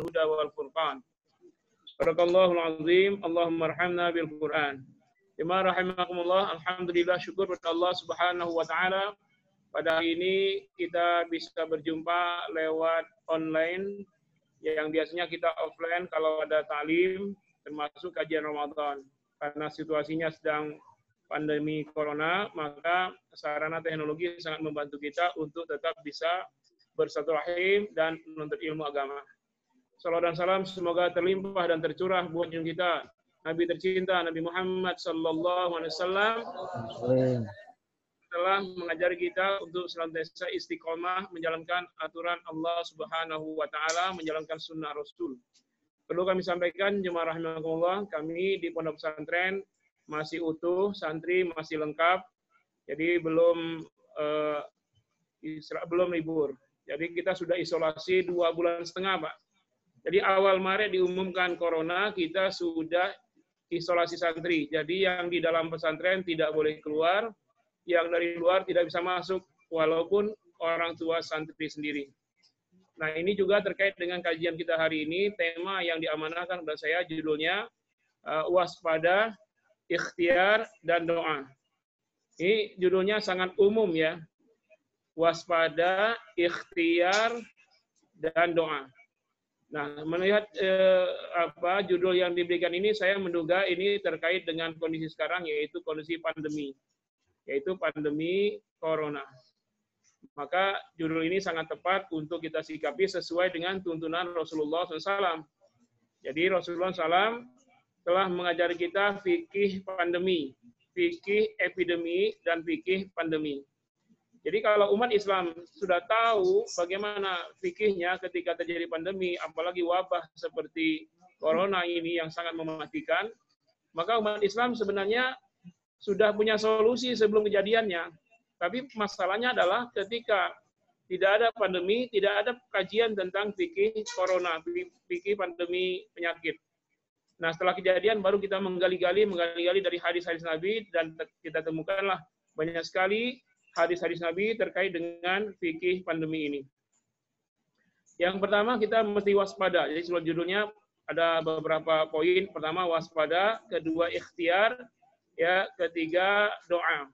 huda wal furqan. Barakallahu azim. Allahumma arhamna bil Qur'an. Jemaah rahimakumullah, alhamdulillah, syukur kepada Allah Subhanahu wa taala. Pada hari ini kita bisa berjumpa lewat online yang biasanya kita offline kalau ada ta'lim termasuk kajian Ramadan. Karena situasinya sedang pandemi corona, maka sarana teknologi sangat membantu kita untuk tetap bisa bersilaturahim dan menuntut ilmu agama. Salawat dan salam semoga terlimpah dan tercurah buat junjungan kita Nabi tercinta Nabi Muhammad sallallahu alaihi wasallam telah mengajari kita untuk senantiasa istiqomah menjalankan aturan Allah Subhanahu wa taala, menjalankan sunnah Rasul. Perlu kami sampaikan jemaah rahimakumullah, kami di Pondok Pesantren masih utuh, santri masih lengkap. Jadi belum libur. Jadi kita sudah isolasi 2,5 bulan, Pak. Jadi awal Maret diumumkan corona, kita sudah isolasi santri. Jadi yang di dalam pesantren tidak boleh keluar, yang dari luar tidak bisa masuk, walaupun orang tua santri sendiri. Nah, ini juga terkait dengan kajian kita hari ini, tema yang diamanahkan kepada saya judulnya waspada, ikhtiar, dan doa. Ini judulnya sangat umum ya. Waspada, ikhtiar, dan doa. Nah, melihat judul yang diberikan ini, saya menduga ini terkait dengan kondisi sekarang, yaitu kondisi pandemi, yaitu pandemi corona. Maka judul ini sangat tepat untuk kita sikapi sesuai dengan tuntunan Rasulullah SAW. Jadi Rasulullah SAW telah mengajari kita fikih pandemi, fikih epidemi, dan fikih pandemi. Jadi kalau umat Islam sudah tahu bagaimana fikihnya ketika terjadi pandemi, apalagi wabah seperti corona ini yang sangat mematikan, maka umat Islam sebenarnya sudah punya solusi sebelum kejadiannya. Tapi masalahnya adalah ketika tidak ada pandemi, tidak ada kajian tentang fikih corona, fikih pandemi penyakit. Nah, setelah kejadian baru kita menggali-gali dari hadis-hadis Nabi, dan kita temukanlah banyak sekali hadis-hadis Nabi terkait dengan fikih pandemi ini. Yang pertama kita mesti waspada. Jadi seluruh judulnya ada beberapa poin. Pertama waspada, kedua ikhtiar, ya, ketiga doa.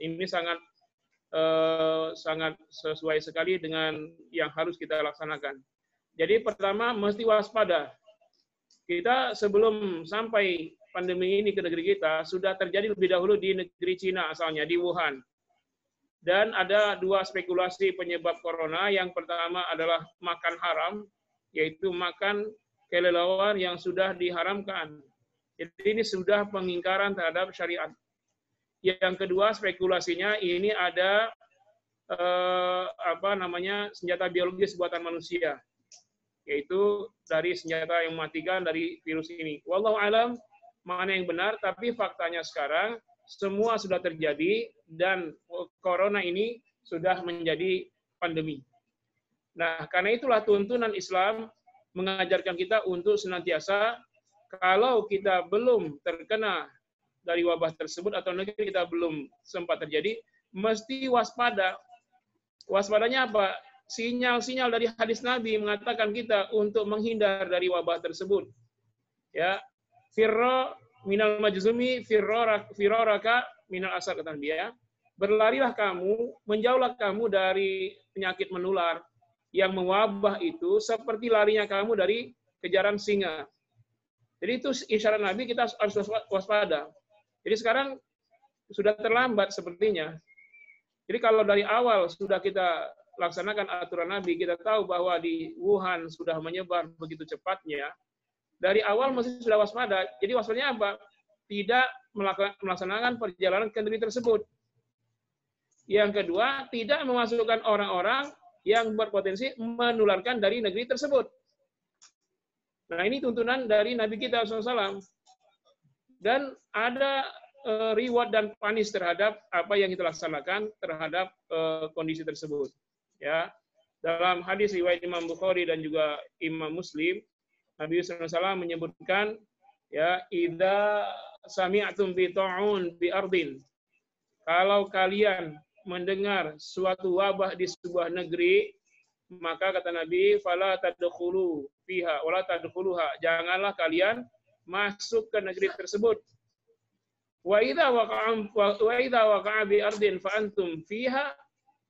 Ini sangat sesuai sekali dengan yang harus kita laksanakan. Jadi pertama mesti waspada. Kita sebelum sampai pandemi ini ke negeri kita sudah terjadi lebih dahulu di negeri Cina asalnya, di Wuhan. Dan ada 2 spekulasi penyebab corona. Yang pertama adalah makan haram, yaitu makan kelelawar yang sudah diharamkan. Jadi ini sudah pengingkaran terhadap syariat. Yang kedua spekulasinya ini ada senjata biologis buatan manusia, yaitu dari senjata yang mematikan dari virus ini. Wallahu alam mana yang benar, tapi faktanya sekarang semua sudah terjadi dan corona ini sudah menjadi pandemi. Nah, karena itulah tuntunan Islam mengajarkan kita untuk senantiasa kalau kita belum terkena dari wabah tersebut atau negeri kita belum sempat terjadi, mesti waspada. Waspadanya apa? Sinyal-sinyal dari hadis Nabi mengatakan kita untuk menghindar dari wabah tersebut. Ya, firra minal majzumi firaraka minal asar, kata Nabi ya. Berlarilah kamu, menjauhlah kamu dari penyakit menular yang mewabah itu seperti larinya kamu dari kejaran singa. Jadi itu isyarat Nabi, kita harus waspada. Jadi sekarang sudah terlambat sepertinya. Jadi kalau dari awal sudah kita laksanakan aturan Nabi, kita tahu bahwa di Wuhan sudah menyebar begitu cepatnya, dari awal mesti sudah waspada. Jadi waspadanya apa? Tidak melaksanakan perjalanan ke negeri tersebut. Yang kedua, tidak memasukkan orang-orang yang berpotensi menularkan dari negeri tersebut. Nah, ini tuntunan dari Nabi kita SAW. Dan ada reward dan punish terhadap apa yang kita laksanakan terhadap kondisi tersebut. Ya, dalam hadis riwayat Imam Bukhari dan juga Imam Muslim, Nabi SAW menyebutkan, ya, idza sami'tum bi ta'un bi ardin, kalau kalian mendengar suatu wabah di sebuah negeri, maka kata Nabi, fala tadkhulu fiha wa la tadkhuluha. Janganlah kalian masuk ke negeri tersebut. Wa idza waqa'a bi ardin fa antum fiha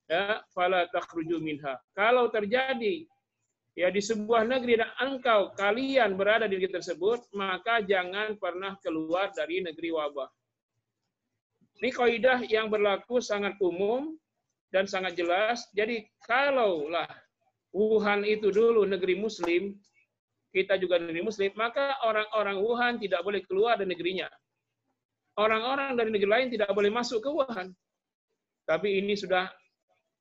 ya fala takhruju minha. Kalau terjadi ya di sebuah negeri dan kalian berada di negeri tersebut, maka jangan pernah keluar dari negeri wabah. Ini kaidah yang berlaku sangat umum dan sangat jelas. Jadi kalaulah Wuhan itu dulu negeri muslim, kita juga negeri muslim, maka orang-orang Wuhan tidak boleh keluar dari negerinya. Orang-orang dari negeri lain tidak boleh masuk ke Wuhan. Tapi ini sudah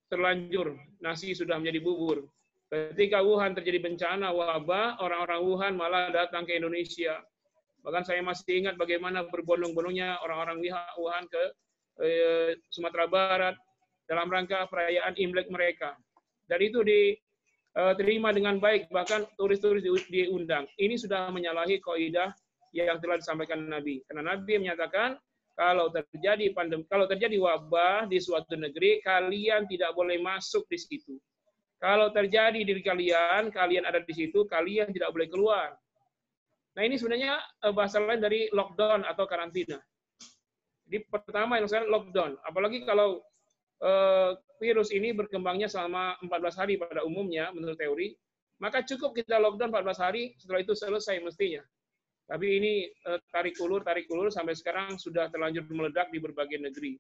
terlanjur, nasi sudah menjadi bubur. Ketika Wuhan terjadi bencana wabah, orang-orang Wuhan malah datang ke Indonesia. Bahkan saya masih ingat bagaimana berbondong-bondongnya orang-orang Wuhan ke Sumatera Barat dalam rangka perayaan Imlek mereka. Dan itu diterima dengan baik, bahkan turis-turis diundang. Ini sudah menyalahi kaidah yang telah disampaikan Nabi. Karena Nabi menyatakan kalau terjadi wabah di suatu negeri, kalian tidak boleh masuk di situ. Kalau terjadi di kalian ada di situ, kalian tidak boleh keluar. Nah ini sebenarnya bahasa lain dari lockdown atau karantina. Jadi pertama yang saya lockdown, apalagi kalau virus ini berkembangnya selama 14 hari pada umumnya menurut teori, maka cukup kita lockdown 14 hari, setelah itu selesai mestinya. Tapi ini tarik ulur sampai sekarang sudah terlanjur meledak di berbagai negeri.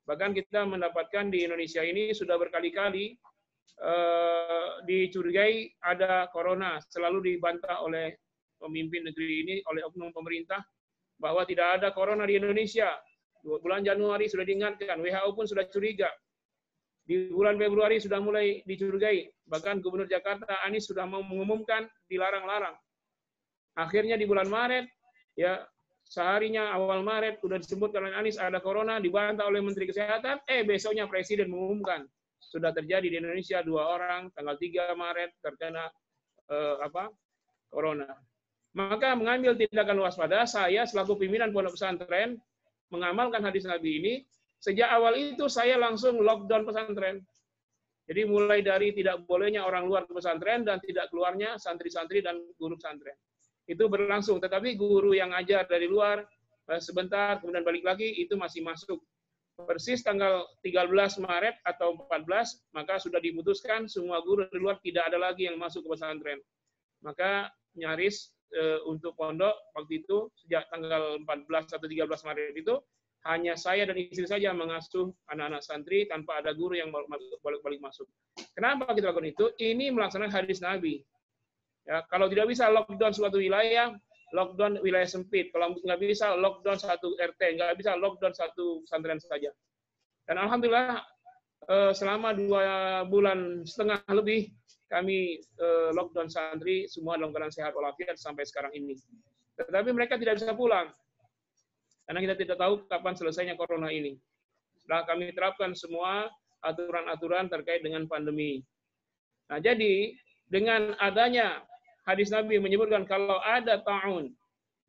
Bahkan kita mendapatkan di Indonesia ini sudah berkali-kali dicurigai ada corona, selalu dibantah oleh pemimpin negeri ini, oleh oknum pemerintah, bahwa tidak ada corona di Indonesia. Bulan Januari sudah diingatkan, WHO pun sudah curiga. Di bulan Februari sudah mulai dicurigai. Bahkan Gubernur Jakarta Anies sudah mau mengumumkan dilarang-larang. Akhirnya di bulan Maret, ya seharinya awal Maret sudah disebutkan oleh Anies ada corona, dibantah oleh Menteri Kesehatan. Besoknya Presiden mengumumkan sudah terjadi di Indonesia 2 orang tanggal 3 Maret terkena corona. Maka mengambil tindakan waspada, saya selaku pimpinan pondok pesantren mengamalkan hadis Nabi ini. Sejak awal itu saya langsung lockdown pesantren. Jadi mulai dari tidak bolehnya orang luar ke pesantren dan tidak keluarnya santri-santri dan guru pesantren. Itu berlangsung. Tetapi guru yang ngajar dari luar sebentar kemudian balik lagi itu masih masuk. Persis tanggal 13 Maret atau 14 maka sudah diputuskan semua guru dari luar tidak ada lagi yang masuk ke pesantren. Maka nyaris untuk pondok waktu itu sejak tanggal 14 atau 13 Maret itu hanya saya dan istri saja mengasuh anak-anak santri tanpa ada guru yang balik masuk. Kenapa kita lakukan itu? Ini melaksanakan hadis Nabi. Ya, kalau tidak bisa lockdown suatu wilayah, lockdown wilayah sempit. Kalau nggak bisa lockdown satu RT, nggak bisa lockdown satu pesantren saja. Dan alhamdulillah selama 2,5 bulan lebih kami lockdown santri semua dalam keadaan sehat walafiat sampai sekarang ini. Tetapi mereka tidak bisa pulang karena kita tidak tahu kapan selesainya corona ini. Setelah kami terapkan semua aturan-aturan terkait dengan pandemi. Nah, jadi dengan adanya hadis Nabi menyebutkan kalau ada ta'un,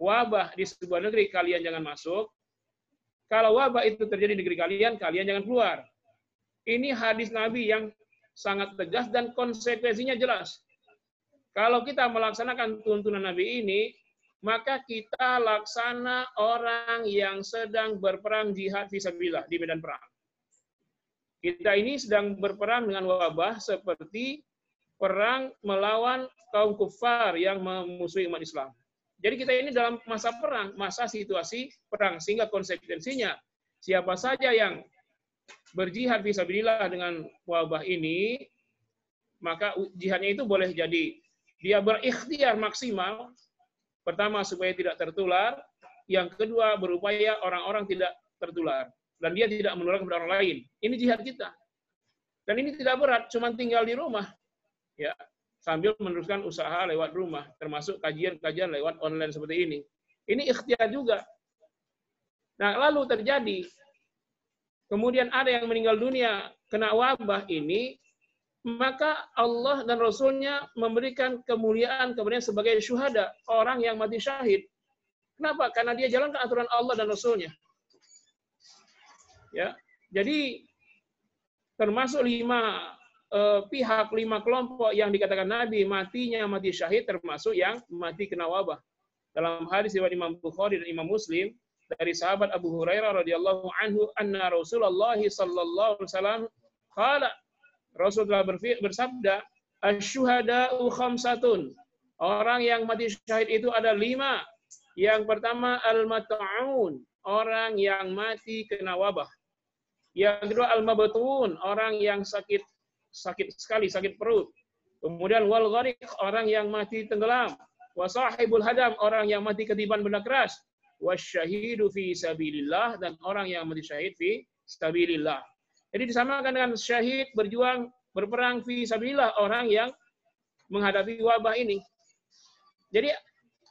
wabah di sebuah negeri, kalian jangan masuk. Kalau wabah itu terjadi di negeri kalian, kalian jangan keluar. Ini hadis Nabi yang sangat tegas dan konsekuensinya jelas. Kalau kita melaksanakan tuntunan Nabi ini, maka kita laksana orang yang sedang berperang jihad fisabilillah di medan perang. Kita ini sedang berperang dengan wabah seperti perang melawan kaum kufar yang memusuhi umat Islam. Jadi kita ini dalam masa perang, masa situasi perang, sehingga konsekuensinya siapa saja yang berjihad fisabilillah dengan wabah ini, maka jihadnya itu boleh jadi dia berikhtiar maksimal, pertama supaya tidak tertular, yang kedua berupaya orang-orang tidak tertular, dan dia tidak menularkan kepada orang lain. Ini jihad kita. Dan ini tidak berat, cuma tinggal di rumah, ya sambil meneruskan usaha lewat rumah, termasuk kajian-kajian lewat online seperti ini. Ini ikhtiar juga. Nah, lalu terjadi kemudian ada yang meninggal dunia kena wabah ini, maka Allah dan Rasulnya memberikan kemuliaan kepadanya sebagai syuhada, orang yang mati syahid. Kenapa? Karena dia jalankan aturan Allah dan Rasulnya. Ya, jadi termasuk 5 pihak 5 kelompok yang dikatakan Nabi matinya mati syahid, termasuk yang mati kena wabah. Dalam hadis riwayat Imam Bukhari dan Imam Muslim dari sahabat Abu Hurairah radhiyallahu anhu, anna Rasulullah sallallahu alaihi wasallam qala, Rasulullah bersabda, asyuhada'u khamsatun. Orang yang mati syahid itu ada 5. Yang pertama al-mat'un, orang yang mati kena wabah. Yang kedua al-mabtun, orang yang sakit sekali, sakit perut. Kemudian wal gharik, orang yang mati tenggelam. Wa sahibul hadam, orang yang mati ketiban benda keras. Wasyahidu fi sabilillah, dan orang yang mati syahid fi sabilillah. Jadi disamakan dengan syahid berjuang berperang fi sabilillah, orang yang menghadapi wabah ini. Jadi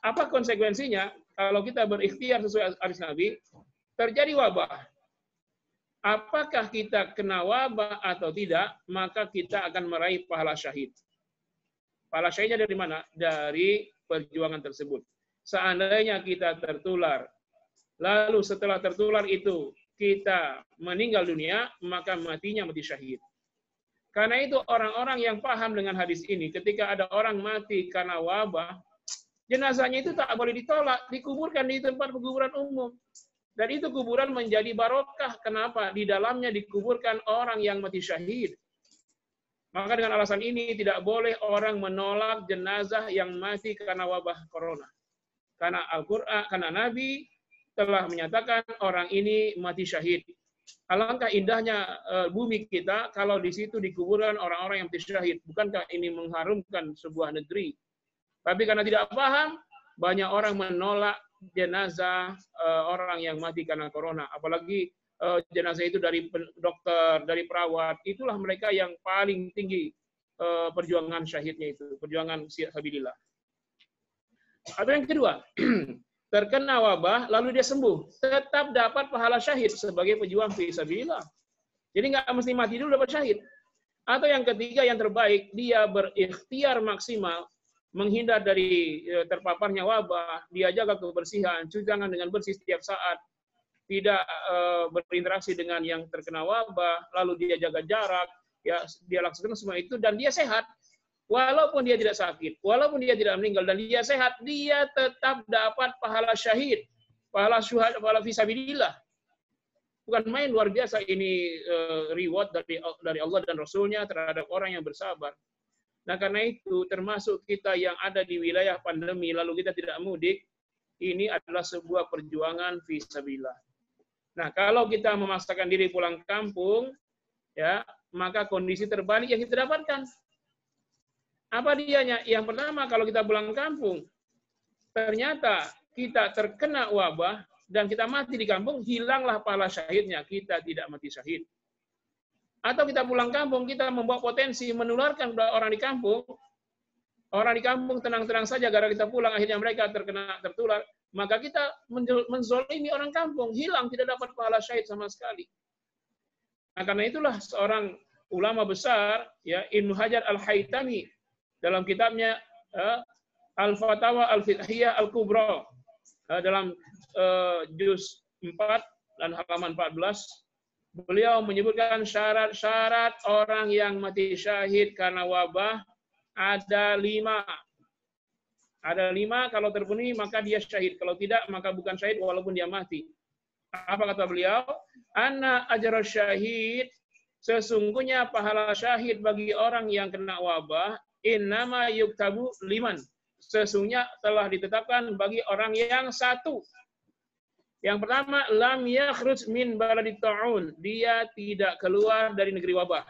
apa konsekuensinya kalau kita berikhtiar sesuai hadis Nabi, terjadi wabah. Apakah kita kena wabah atau tidak, maka kita akan meraih pahala syahid. Pahala syahidnya dari mana? Dari perjuangan tersebut. Seandainya kita tertular, lalu setelah tertular itu kita meninggal dunia, maka matinya mati syahid. Karena itu orang-orang yang paham dengan hadis ini, ketika ada orang mati karena wabah, jenazahnya itu tak boleh ditolak, dikuburkan di tempat kuburan umum. Dan itu kuburan menjadi barokah. Kenapa? Di dalamnya dikuburkan orang yang mati syahid. Maka dengan alasan ini tidak boleh orang menolak jenazah yang mati karena wabah corona. Karena Al-Quran, karena Nabi telah menyatakan orang ini mati syahid. Alangkah indahnya bumi kita kalau di situ dikuburkan orang-orang yang mati syahid. Bukankah ini mengharumkan sebuah negeri? Tapi karena tidak paham, banyak orang menolak jenazah orang yang mati karena corona. Apalagi jenazah itu dari dokter, dari perawat. Itulah mereka yang paling tinggi perjuangan syahidnya itu, perjuangan sabilillah. Atau yang kedua, terkena wabah lalu dia sembuh, tetap dapat pahala syahid sebagai pejuang fi sabilillah. Jadi nggak mesti mati dulu dapat syahid. Atau yang ketiga yang terbaik, dia berikhtiar maksimal menghindar dari terpaparnya wabah, dia jaga kebersihan, cuci tangan dengan bersih setiap saat, tidak berinteraksi dengan yang terkena wabah, lalu dia jaga jarak, ya dia laksanakan semua itu dan dia sehat. Walaupun dia tidak sakit, walaupun dia tidak meninggal dan dia sehat, dia tetap dapat pahala syahid, pahala syuhada, pahala fisabilillah. Bukan main, luar biasa ini reward dari Allah dan Rasulnya terhadap orang yang bersabar. Nah, karena itu termasuk kita yang ada di wilayah pandemi lalu kita tidak mudik, ini adalah sebuah perjuangan fisabilillah. Nah, kalau kita memaksakan diri pulang kampung, ya, maka kondisi terbalik yang kita dapatkan. Apa dianya? Yang pertama, kalau kita pulang kampung, ternyata kita terkena wabah dan kita mati di kampung, hilanglah pahala syahidnya, kita tidak mati syahid. Atau kita pulang kampung, kita membawa potensi menularkan kepada orang di kampung. Orang di kampung tenang-tenang saja, gara kita pulang, akhirnya mereka tertular. Maka kita menzolimi orang kampung, hilang, tidak dapat pahala syahid sama sekali. Nah, karena itulah seorang ulama besar, ya Ibnu Hajar Al-Haytami, dalam kitabnya Al-Fatawa Al-Fiqhiyah Al-Kubra, dalam juz 4 dan halaman 14, beliau menyebutkan syarat-syarat orang yang mati syahid karena wabah ada 5. Ada 5, kalau terpenuhi maka dia syahid. Kalau tidak, maka bukan syahid walaupun dia mati. Apa kata beliau? Anna ajra syahid, sesungguhnya pahala syahid bagi orang yang kena wabah, innama yuktabu liman. Sesungguhnya telah ditetapkan bagi orang yang 1. Yang pertama, lam yakhruj min baladit ta'un. Dia tidak keluar dari negeri wabah.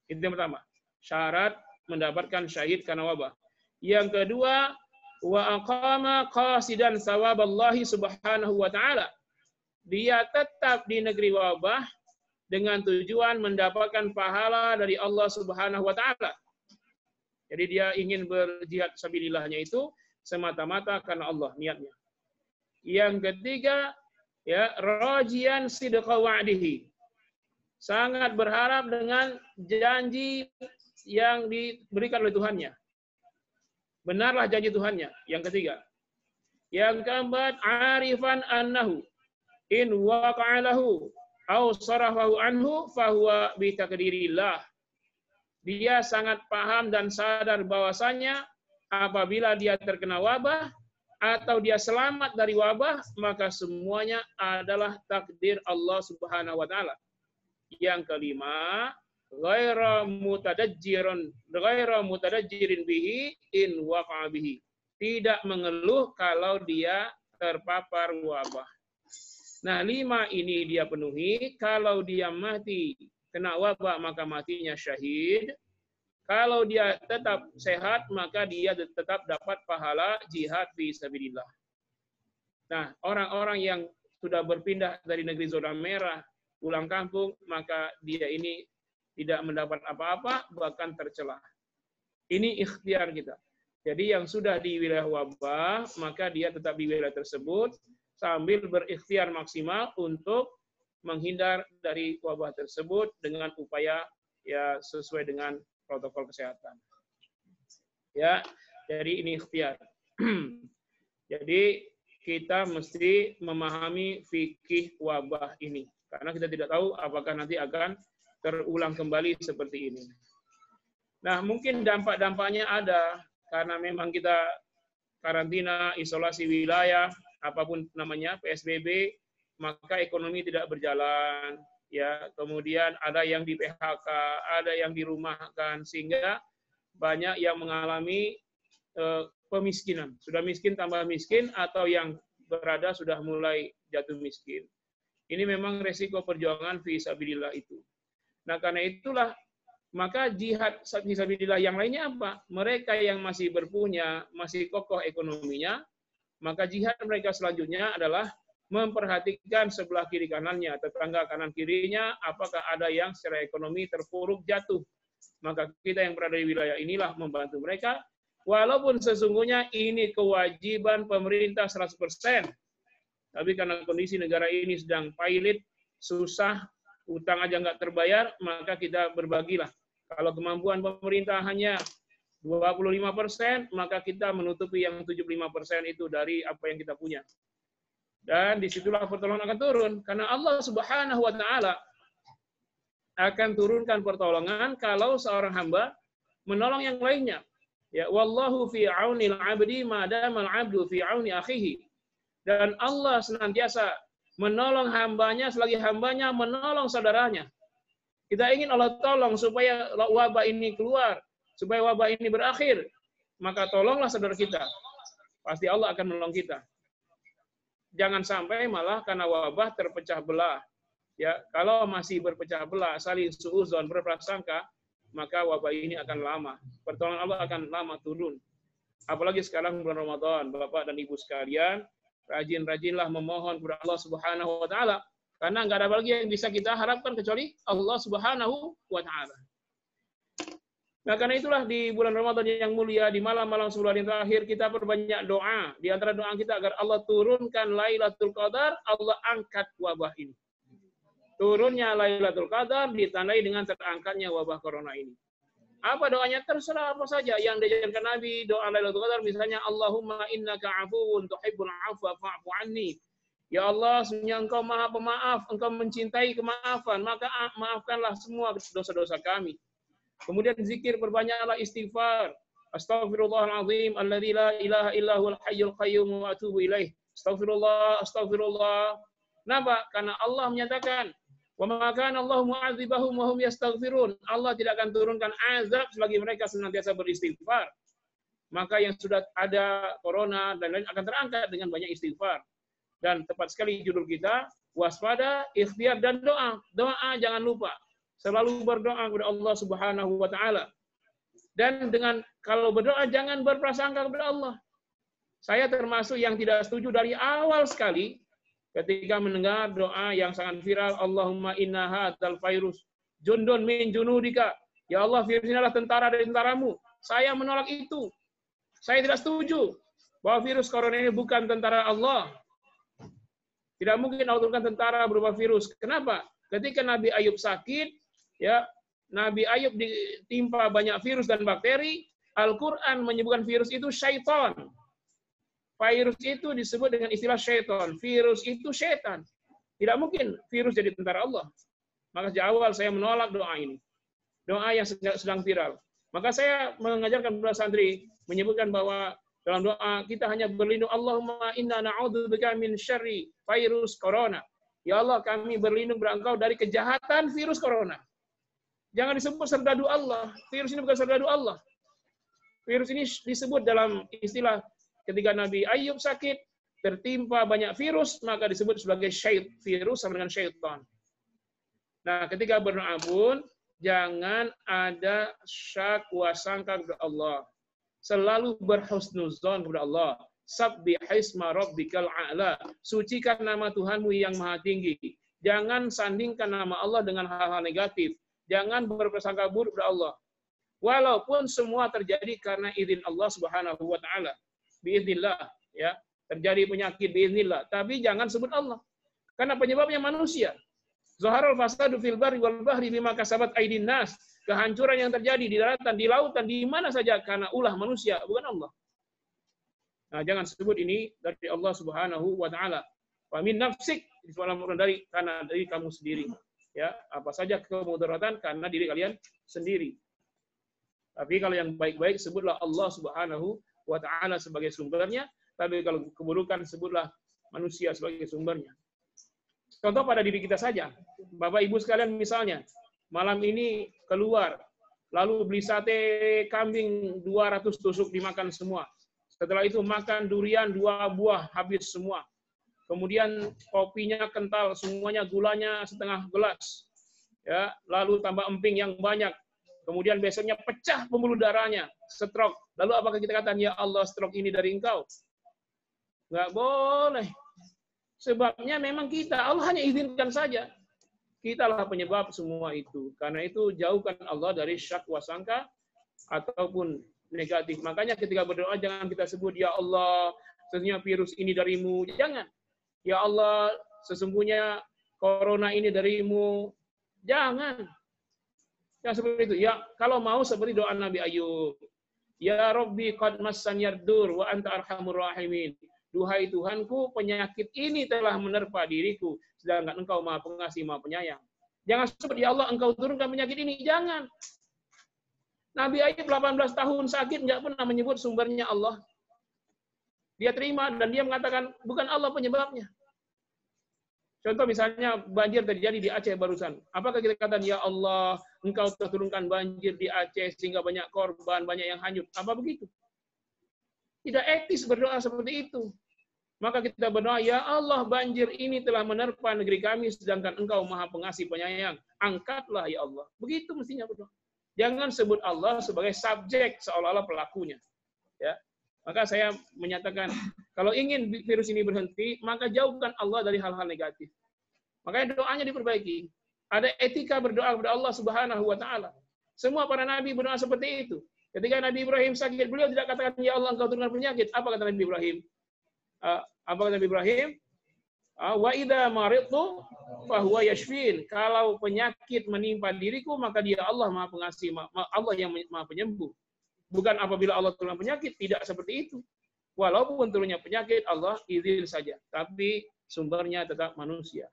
Itu yang pertama. Syarat mendapatkan syahid karena wabah. Yang kedua, wa aqama qasidan sawaballahi subhanahu wa ta'ala. Dia tetap di negeri wabah dengan tujuan mendapatkan pahala dari Allah subhanahu wa ta'ala. Jadi dia ingin berjihad sabilillahnya itu semata-mata karena Allah niatnya. Yang ketiga, ya, rajian sidqa wa'dihi. Sangat berharap dengan janji yang diberikan oleh Tuhannya. Benarlah janji Tuhannya. Yang ketiga. Yang keempat, arifan annahu in waqa'alahu aw sarafahu anhu fahuwa bi taqdirillah. dia sangat paham dan sadar bahwasanya apabila dia terkena wabah atau dia selamat dari wabah, maka semuanya adalah takdir Allah Subhanahu wa taala. Yang kelima, ghairu mutadajjirin bihi in waqa'a bihi. Tidak mengeluh kalau dia terpapar wabah. Nah, 5 ini dia penuhi. Kalau dia mati kena wabah, maka matinya syahid. Kalau dia tetap sehat, maka dia tetap dapat pahala jihad fi sabilillah. Nah, orang-orang yang sudah berpindah dari negeri zona merah, pulang kampung, maka dia ini tidak mendapat apa-apa, bahkan tercela. Ini ikhtiar kita. Jadi yang sudah di wilayah wabah, maka dia tetap di wilayah tersebut, sambil berikhtiar maksimal untuk menghindar dari wabah tersebut dengan upaya ya sesuai dengan protokol kesehatan. Ya, jadi ini ikhtiar. Jadi kita mesti memahami fikih wabah ini karena kita tidak tahu apakah nanti akan terulang kembali seperti ini. Nah, mungkin dampak-dampaknya ada karena memang kita karantina, isolasi wilayah, apapun namanya, PSBB, maka ekonomi tidak berjalan. Ya, kemudian ada yang di PHK, ada yang dirumahkan, sehingga banyak yang mengalami pemiskinan. Sudah miskin tambah miskin, atau yang berada sudah mulai jatuh miskin. Ini memang resiko perjuangan fi sabilillah itu. Nah, karena itulah, maka jihad fi sabilillah yang lainnya apa? Mereka yang masih berpunya, masih kokoh ekonominya, maka jihad mereka selanjutnya adalah memperhatikan sebelah kiri kanannya, tetangga kanan kirinya, apakah ada yang secara ekonomi terpuruk jatuh. Maka kita yang berada di wilayah inilah membantu mereka, walaupun sesungguhnya ini kewajiban pemerintah 100%. Tapi karena kondisi negara ini sedang pailit, susah, utang aja nggak terbayar, maka kita berbagilah. Kalau kemampuan pemerintah hanya 25%, maka kita menutupi yang 75% itu dari apa yang kita punya. Dan disitulah pertolongan akan turun. Karena Allah Subhanahu wa ta'ala akan turunkan pertolongan kalau seorang hamba menolong yang lainnya. Ya, wallahu fi aunil abdi madamal abdu fi auni akhihi. Dan Allah senantiasa menolong hambanya selagi hambanya menolong saudaranya. Kita ingin Allah tolong supaya wabah ini keluar, supaya wabah ini berakhir. Maka tolonglah saudara kita. Pasti Allah akan menolong kita. Jangan sampai malah karena wabah terpecah belah. Ya, kalau masih berpecah belah, saling suudzon, berprasangka, maka wabah ini akan lama. Pertolongan Allah akan lama turun. Apalagi sekarang bulan Ramadan, Bapak dan Ibu sekalian, rajin-rajinlah memohon kepada Allah Subhanahu wa taala, karena nggak ada lagi yang bisa kita harapkan kecuali Allah Subhanahu wa taala. Nah, karena itulah di bulan Ramadan yang mulia, di malam-malam 10 hari terakhir, kita perbanyak doa. Di antara doa kita agar Allah turunkan Lailatul Qadar, Allah angkat wabah ini. Turunnya Lailatul Qadar ditandai dengan terangkatnya wabah corona ini. Apa doanya? Terserah apa saja yang diajarkan Nabi, doa Lailatul Qadar misalnya Allahumma innaka afuwun tuhibbul afwa fa'fu anni. Ya Allah, sesungguhnya Engkau Maha Pemaaf, Engkau mencintai kemaafan, maka maafkanlah semua dosa-dosa kami. Kemudian zikir, perbanyaklah istighfar. Astaghfirullahalazim alladzi la ilaha illa huwal hayyul qayyum wa atubu ilaih. Astaghfirullah, astagfirullah. Kenapa? Karena Allah menyatakan, wa ma kana Allahu mu'adzibahum wa hum yastaghfirun. Allah tidak akan turunkan azab selagi mereka senantiasa beristighfar. Maka yang sudah ada corona dan lain akan terangkat dengan banyak istighfar. Dan tepat sekali judul kita, waspada, ikhtiar dan doa. Doa jangan lupa. Selalu berdoa kepada Allah Subhanahu wa taala. Dan dengan kalau berdoa jangan berprasangka kepada Allah. Saya termasuk yang tidak setuju dari awal sekali ketika mendengar doa yang sangat viral, Allahumma inna hadzal virus jundun min junudika. Ya Allah, virus ini adalah tentara dari tentaramu. Saya menolak itu. Saya tidak setuju bahwa virus corona ini bukan tentara Allah. Tidak mungkin Allah turunkan tentara berupa virus. Kenapa? Ketika Nabi Ayub sakit, ya, Nabi Ayub ditimpa banyak virus dan bakteri, Al-Quran menyebutkan virus itu syaitan. Virus itu disebut dengan istilah syaitan. Virus itu syaitan. Tidak mungkin virus jadi tentara Allah. Maka sejak awal saya menolak doa ini. doa yang sedang viral. Maka saya mengajarkan kepada santri menyebutkan bahwa dalam doa kita hanya berlindung, Allahumma inna na'udzubika min syarri virus corona. Ya Allah, kami berlindung kepada Engkau dari kejahatan virus corona. Jangan disebut serdadu Allah. Virus ini bukan serdadu Allah. Virus ini disebut dalam istilah ketika Nabi Ayub sakit, tertimpa banyak virus, maka disebut sebagai virus sama dengan syaitan. Nah, ketika berdoa pun, jangan ada syak wa sangka kepada Allah. Selalu berhusnuzon kepada Allah. Sabbihisma rabbikal a'la. Sucikan nama Tuhanmu yang maha tinggi. Jangan sandingkan nama Allah dengan hal-hal negatif. Jangan berprasangka buruk kepada Allah. Walaupun semua terjadi karena izin Allah Subhanahu wa taala. Biiznillah, ya. Terjadi penyakit biiznillah, tapi jangan sebut Allah. Karena penyebabnya manusia. Zaharul fasadu fil barri wal bahri bima kasabat aydin nas. Kehancuran yang terjadi di daratan, di lautan, di mana saja karena ulah manusia, bukan Allah. Nah, jangan sebut ini dari Allah Subhanahu wa taala. Wa min nafsik, karena dari kamu sendiri. Ya, apa saja kemudaratan karena diri kalian sendiri. Tapi kalau yang baik-baik sebutlah Allah Subhanahu wa taala sebagai sumbernya, tapi kalau keburukan sebutlah manusia sebagai sumbernya. Contoh pada diri kita saja. Bapak Ibu sekalian misalnya, malam ini keluar, lalu beli sate kambing 200 tusuk dimakan semua. Setelah itu makan durian 2 buah habis semua. Kemudian kopinya kental, semuanya gulanya setengah gelas. Ya, lalu tambah emping yang banyak. Kemudian besoknya pecah pembuluh darahnya, stroke. Lalu apakah kita katakan, ya Allah, stroke ini dari Engkau? Nggak boleh. Sebabnya memang kita, Allah hanya izinkan saja. Kitalah penyebab semua itu. Karena itu jauhkan Allah dari syak wa sangka ataupun negatif. Makanya ketika berdoa jangan kita sebut, ya Allah, sesungguhnya virus ini darimu. Jangan. Ya Allah, sesungguhnya corona ini darimu. Jangan. Yang seperti itu. Ya, kalau mau seperti doa Nabi Ayub. Ya Rabbi qad massaniyad dur wa anta arhamur rahimin. Duhai Tuhanku, penyakit ini telah menerpa diriku, sedangkan Engkau Maha Pengasih, Maha Penyayang. Jangan sebut, ya Allah, Engkau turunkan penyakit ini. Jangan. Nabi Ayub 18 tahun sakit, nggak pernah menyebut sumbernya Allah. Dia terima dan dia mengatakan, bukan Allah penyebabnya. Contoh misalnya banjir terjadi di Aceh barusan. Apakah kita katakan, ya Allah, Engkau turunkan banjir di Aceh sehingga banyak korban, banyak yang hanyut. Apa begitu? Tidak etis berdoa seperti itu. Maka kita berdoa, ya Allah, banjir ini telah menerpa negeri kami, sedangkan Engkau Maha Pengasih Penyayang. Angkatlah, ya Allah. Begitu mestinya berdoa. Jangan sebut Allah sebagai subjek, seolah-olah pelakunya. Ya. Maka saya menyatakan, kalau ingin virus ini berhenti, maka jauhkan Allah dari hal-hal negatif. Makanya doanya diperbaiki. Ada etika berdoa kepada Allah Subhanahu wa taala. Semua para nabi berdoa seperti itu. Ketika Nabi Ibrahim sakit, beliau tidak katakan, ya Allah, Engkau turunkan penyakit. Apa kata Nabi Ibrahim? Apa kata Nabi Ibrahim? Wa idza maridtu fa huwa yashfin. Kalau penyakit menimpa diriku, maka Dia Allah Maha Pengasih, Allah yang Maha Penyembuh. Bukan apabila Allah turunkan penyakit, tidak seperti itu. Walaupun turunnya penyakit, Allah izin saja, tapi sumbernya tetap manusia.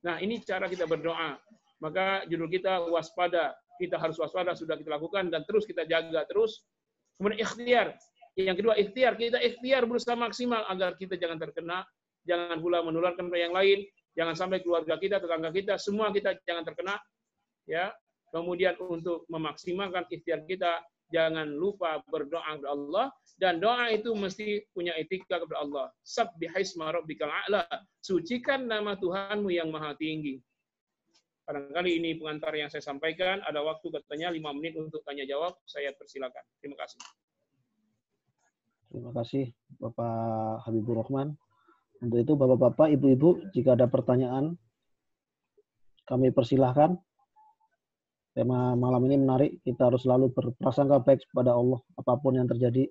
Nah, ini cara kita berdoa. Maka judul kita waspada. Kita harus waspada, sudah kita lakukan dan terus kita jaga terus. Kemudian ikhtiar. Yang kedua, ikhtiar. Kita ikhtiar berusaha maksimal agar kita jangan terkena, jangan pula menularkan ke yang lain, jangan sampai keluarga kita, tetangga kita, semua kita jangan terkena. Ya. Kemudian untuk memaksimalkan ikhtiar kita, jangan lupa berdoa kepada Allah, dan doa itu mesti punya etika kepada Allah. Sabbihisma rabbikal a'la. Sucikan nama Tuhanmu yang maha tinggi. Barangkali ini pengantar yang saya sampaikan. Ada waktu katanya 5 menit untuk tanya jawab. Saya persilakan. Terima kasih. Terima kasih Bapak Habibur Rahman. Untuk itu Bapak-bapak, Ibu-ibu, jika ada pertanyaan kami persilahkan. Tema malam ini menarik. Kita harus selalu berprasangka baik kepada Allah apapun yang terjadi.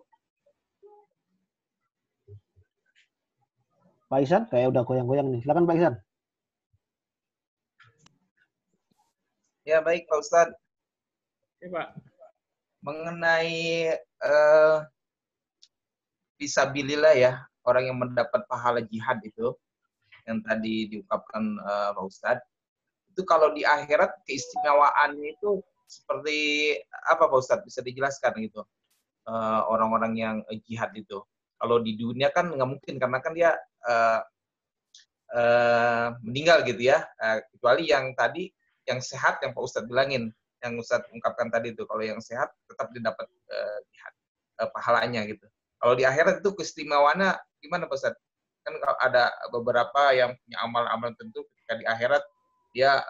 Pak Ihsan, kayak udah goyang-goyang nih. Silakan Pak Ihsan. Ya baik Pak Ustadz. Ya, Pak. Mengenai fisabilillah ya, orang yang mendapat pahala jihad itu, yang tadi diungkapkan Pak Ustadz, itu kalau di akhirat keistimewaannya itu seperti apa Pak Ustadz? Bisa dijelaskan gitu orang-orang yang jihad itu. Kalau di dunia kan nggak mungkin karena kan dia meninggal gitu ya. Kecuali yang tadi yang sehat yang Pak Ustadz bilangin, yang Ustadz ungkapkan tadi itu. Kalau yang sehat tetap didapat jihad pahalanya gitu. Kalau di akhirat itu keistimewaannya gimana Pak Ustadz? Kan kalau ada beberapa yang punya amal-amal tentu ketika di akhirat dia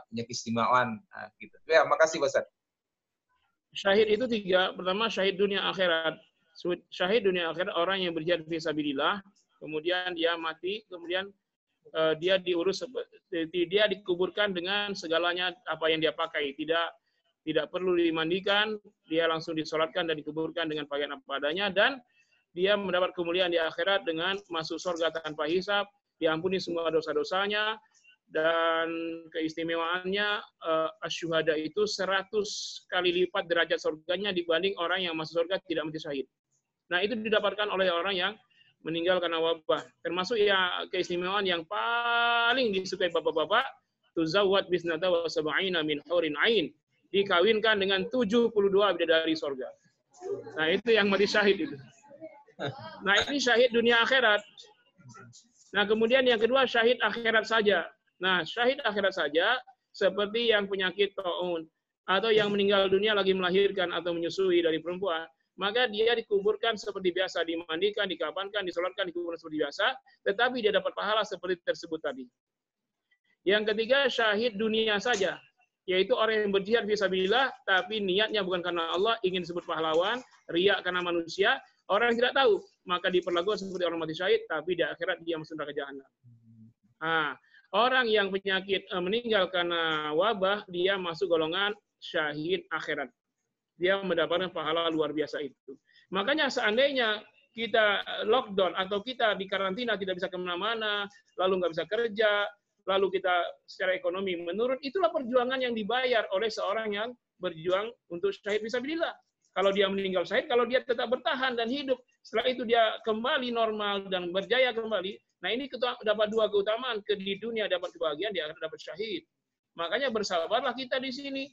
punya keistimewaan gitu. Ya, makasih Pak Ustadz. Syahid itu 3. Pertama, syahid dunia akhirat. Syahid dunia akhirat orang yang berjihad fisabilillah, kemudian dia mati, kemudian dia diurus, dia dikuburkan dengan segalanya apa yang dia pakai, tidak perlu dimandikan, dia langsung disolatkan dan dikuburkan dengan pakaian apa adanya, dan dia mendapat kemuliaan di akhirat dengan masuk surga tanpa hisab, diampuni semua dosa-dosanya, dan keistimewaannya asyuhada itu 100 kali lipat derajat surganya dibanding orang yang masuk surga tidak mati syahid. Nah, itu didapatkan oleh orang yang meninggal karena wabah. Termasuk ya keistimewaan yang paling disukai bapak-bapak, tuzawwad bisnata wa sab'ina min hurin ain. Dikawinkan dengan 72 bidadari surga. Nah, itu yang mati syahid itu. Nah, ini syahid dunia akhirat. Nah, kemudian yang kedua syahid akhirat saja. Nah, syahid akhirat saja seperti yang penyakit taun atau yang meninggal dunia lagi melahirkan atau menyusui dari perempuan, maka dia dikuburkan seperti biasa, dimandikan, dikafankan, disolatkan, dikuburkan seperti biasa, tetapi dia dapat pahala seperti tersebut tadi. Yang ketiga, syahid dunia saja, yaitu orang yang berjihad fisabilillah, tapi niatnya bukan karena Allah, ingin disebut pahlawan, riya karena manusia, orang yang tidak tahu, maka diperlakukan seperti orang mati syahid, tapi di akhirat dia masuk neraka jahanam. Nah, orang yang penyakit meninggal karena wabah, dia masuk golongan syahid akhirat. Dia mendapatkan pahala luar biasa itu. Makanya seandainya kita lockdown atau kita di karantina tidak bisa kemana-mana, lalu nggak bisa kerja, lalu kita secara ekonomi menurun, itulah perjuangan yang dibayar oleh seorang yang berjuang untuk syahid fisabilillah. Kalau dia meninggal syahid, kalau dia tetap bertahan dan hidup, setelah itu dia kembali normal dan berjaya kembali. Nah, ini dapat 2 keutamaan, di dunia dapat kebahagiaan, di akhirat dapat syahid. Makanya bersabarlah kita di sini.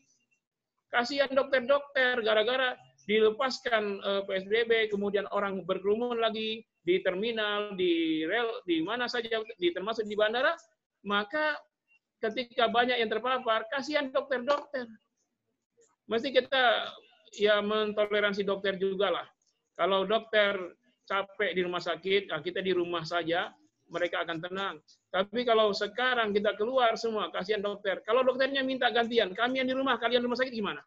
Kasihan dokter-dokter, gara-gara dilepaskan PSBB, kemudian orang berkerumun lagi di terminal, di rel, di mana saja, termasuk di bandara, maka ketika banyak yang terpapar, kasihan dokter-dokter. Mesti kita ya mentoleransi dokter juga lah. Kalau dokter capek di rumah sakit, nah kita di rumah saja, mereka akan tenang. Tapi kalau sekarang kita keluar semua, kasihan dokter. Kalau dokternya minta gantian, kami yang di rumah, kalian di rumah sakit gimana?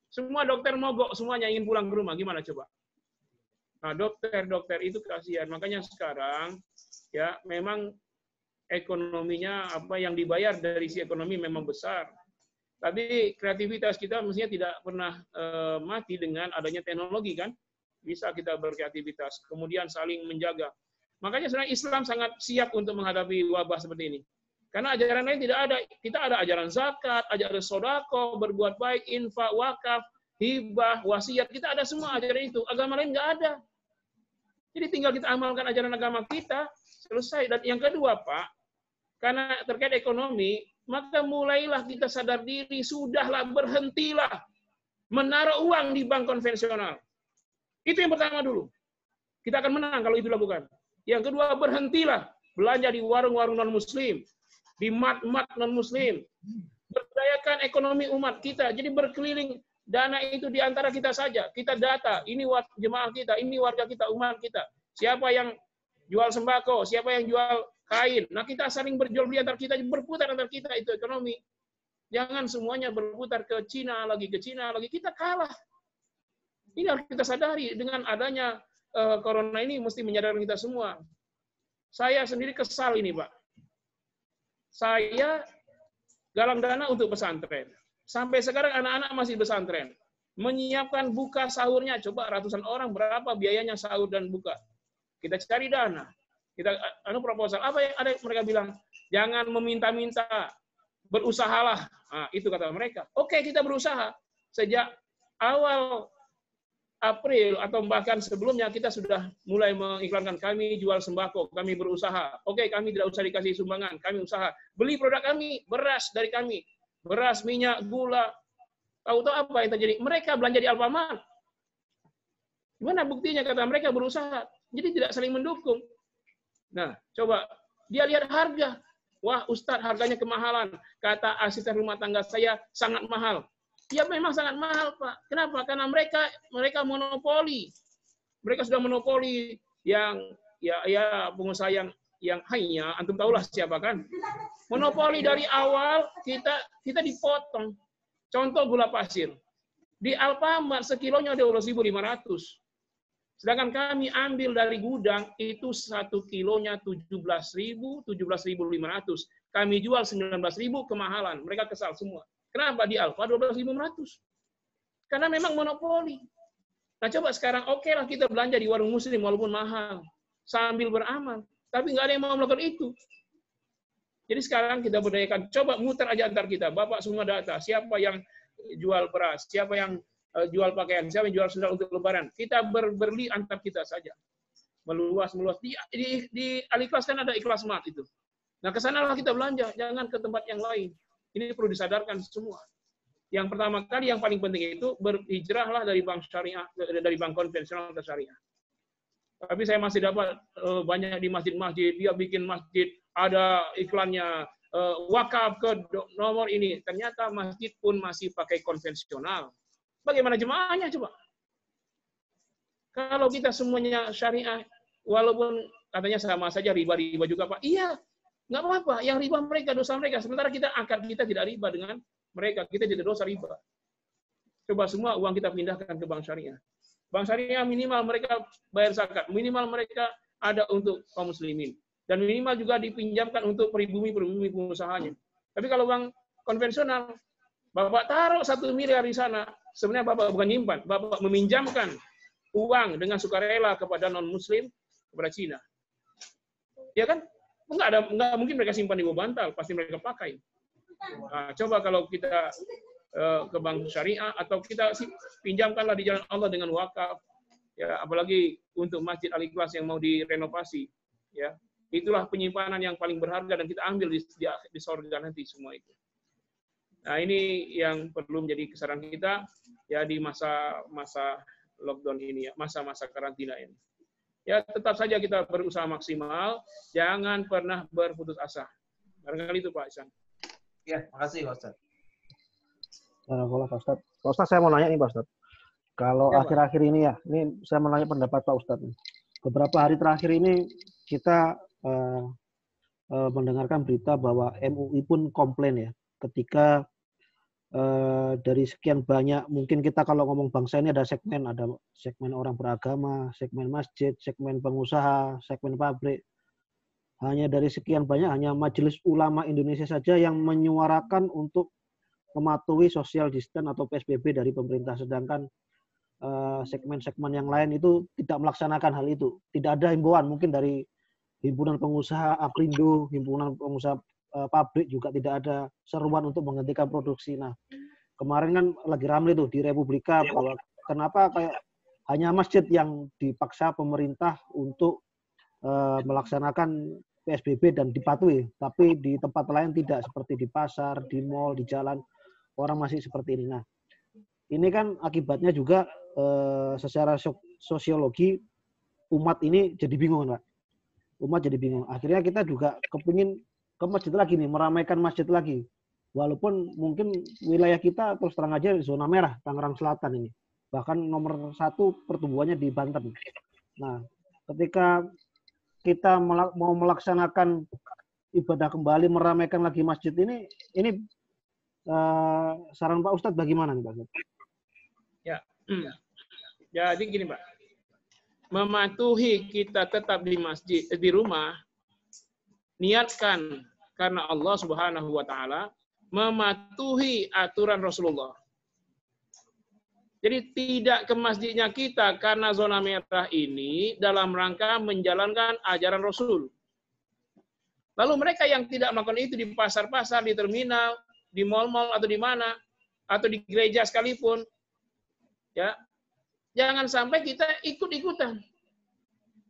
Semua dokter mogok, semuanya ingin pulang ke rumah, gimana coba? Nah, dokter-dokter itu kasihan. Makanya sekarang ya memang ekonominya apa yang dibayar dari si ekonomi memang besar. Tapi kreativitas kita mestinya tidak pernah mati dengan adanya teknologi kan? Bisa kita berkreativitas, kemudian saling menjaga. Makanya sebenarnya Islam sangat siap untuk menghadapi wabah seperti ini. Karena ajaran lain tidak ada. Kita ada ajaran zakat, ajaran sodako, berbuat baik, infak, wakaf, hibah, wasiat. Kita ada semua ajaran itu. Agama lain nggak ada. Jadi tinggal kita amalkan ajaran agama kita, selesai. Dan yang kedua, Pak, karena terkait ekonomi, maka mulailah kita sadar diri, sudahlah, berhentilah menaruh uang di bank konvensional. Itu yang pertama dulu. Kita akan menang kalau itu dilakukan. Yang kedua, berhentilah belanja di warung-warung non-muslim, di mat-mat non-muslim. Berdayakan ekonomi umat kita. Jadi berkeliling dana itu di antara kita saja. Kita data, ini jemaah kita, ini warga kita, umat kita. Siapa yang jual sembako, siapa yang jual kain. Nah, kita saling berjual beli antar kita, berputar antar kita, itu ekonomi. Jangan semuanya berputar ke Cina lagi, kita kalah. Ini harus kita sadari. Dengan adanya corona ini mesti menyadarkan kita semua. Saya sendiri kesal ini, Pak. Saya galang dana untuk pesantren. Sampai sekarang anak-anak masih pesantren. Menyiapkan buka sahurnya. Coba ratusan orang berapa biayanya sahur dan buka. Kita cari dana. Kita proposal. Apa yang ada mereka bilang? Jangan meminta-minta. Berusahalah. Nah, itu kata mereka. Oke, kita berusaha. Sejak awal April atau bahkan sebelumnya kita sudah mulai mengiklankan kami jual sembako, kami berusaha. Oke, kami tidak usah dikasih sumbangan, kami usaha. Beli produk kami, beras dari kami. Beras, minyak, gula, Tahu-tahu apa yang terjadi? Mereka belanja di Alfamart. Gimana buktinya? Kata mereka berusaha. Jadi tidak saling mendukung. Nah, coba dia lihat harga. Wah, Ustadz, harganya kemahalan. Kata asisten rumah tangga saya sangat mahal. Ya memang sangat mahal, Pak. Kenapa? Karena mereka monopoli. Mereka sudah monopoli yang ya pengusaha yang hanya antum tahulah siapa kan? Monopoli dari awal kita dipotong. Contoh gula pasir. Di Alfamart sekilonya 12.500. Sedangkan kami ambil dari gudang itu 1 kilonya 17.000, 17.500. Kami jual 19.000 kemahalan. Mereka kesal semua. Kenapa di Alfa 12.500? Karena memang monopoli. Nah coba sekarang oke lah kita belanja di warung muslim walaupun mahal. Sambil beramal. Tapi nggak ada yang mau melakukan itu. Jadi sekarang kita berdayakan. Coba muter aja antar kita. Bapak semua data. Siapa yang jual beras? Siapa yang jual pakaian, siapa yang jual sendal untuk lebaran. Kita berbeli antar kita saja. Meluas. Di Al-Ikhlas kan ada Ikhlas Mart itu. Nah, ke sanalah kita belanja, jangan ke tempat yang lain. Ini perlu disadarkan semua. Yang pertama kali yang paling penting itu berhijrahlah dari bank syariah, dari bank konvensional ke syariah. Tapi saya masih dapat banyak di masjid-masjid, dia bikin masjid, ada iklannya, wakaf ke nomor ini. Ternyata masjid pun masih pakai konvensional. Bagaimana jemaahnya coba? Kalau kita semuanya syariah, walaupun katanya sama saja riba juga Pak. Iya, nggak apa-apa. Yang riba mereka, dosa mereka. Sementara kita akad kita tidak riba dengan mereka. Kita tidak dosa riba. Coba semua uang kita pindahkan ke bank syariah. Bank syariah minimal mereka bayar zakat. Minimal mereka ada untuk kaum muslimin. Dan minimal juga dipinjamkan untuk pribumi pengusahanya. Tapi kalau bank konvensional, Bapak taruh 1 miliar di sana, sebenarnya Bapak bukan nyimpan, Bapak meminjamkan uang dengan sukarela kepada non-muslim, kepada Cina. Ya kan? Enggak mungkin mereka simpan di bawah bantal, pasti mereka pakai. Nah, coba kalau kita ke bank syariah atau kita pinjamkanlah di jalan Allah dengan wakaf, ya apalagi untuk Masjid Al-Ikhlas yang mau direnovasi, ya itulah penyimpanan yang paling berharga dan kita ambil di surga nanti semua itu. Nah, ini yang perlu menjadi kesadaran kita ya di masa lockdown ini ya, masa-masa karantina ini. Ya, tetap saja kita berusaha maksimal, jangan pernah berputus asa. Barangkali itu Pak Ihsan. Ya, makasih Pak Ustaz. Pak Ustaz. Pak Ustaz, saya mau nanya nih Pak Ustaz. Kalau akhir-akhir ini ya, ini saya mau nanya pendapat Pak Ustaz. Beberapa hari terakhir ini kita mendengarkan berita bahwa MUI pun komplain ya, ketika dari sekian banyak, mungkin kita kalau ngomong bangsa ini ada segmen orang beragama, segmen masjid, segmen pengusaha, segmen pabrik. Hanya dari sekian banyak, hanya Majelis Ulama Indonesia saja yang menyuarakan untuk mematuhi social distance atau PSBB dari pemerintah. Sedangkan segmen-segmen yang lain itu tidak melaksanakan hal itu. Tidak ada himbauan, mungkin dari Himpunan Pengusaha Aprindo, Himpunan Pengusaha pabrik juga tidak ada seruan untuk menghentikan produksi. Nah, kemarin kan lagi ramai tuh di Republika bahwa kenapa kayak hanya masjid yang dipaksa pemerintah untuk melaksanakan PSBB dan dipatuhi, tapi di tempat lain tidak, seperti di pasar, di mal, di jalan, orang masih seperti ini. Nah, ini kan akibatnya juga secara sosiologi umat ini jadi bingung, Pak. Umat jadi bingung. Akhirnya kita juga kepingin ke masjid lagi nih, meramaikan masjid lagi. Walaupun mungkin wilayah kita terus terang aja zona merah, Tangerang Selatan ini. Bahkan nomor 1 pertumbuhannya di Banten. Nah, ketika kita mau melaksanakan ibadah kembali, meramaikan lagi masjid ini saran Pak Ustadz bagaimana nih Pak Ustadz? Ya, jadi gini Pak, mematuhi kita tetap di masjid, di rumah, niatkan karena Allah Subhanahu wa taala, mematuhi aturan Rasulullah. Jadi tidak ke masjidnya kita karena zona merah ini dalam rangka menjalankan ajaran Rasul. Lalu mereka yang tidak melakukan itu di pasar-pasar, di terminal, di mal-mal atau di mana, atau di gereja sekalipun, ya jangan sampai kita ikut-ikutan.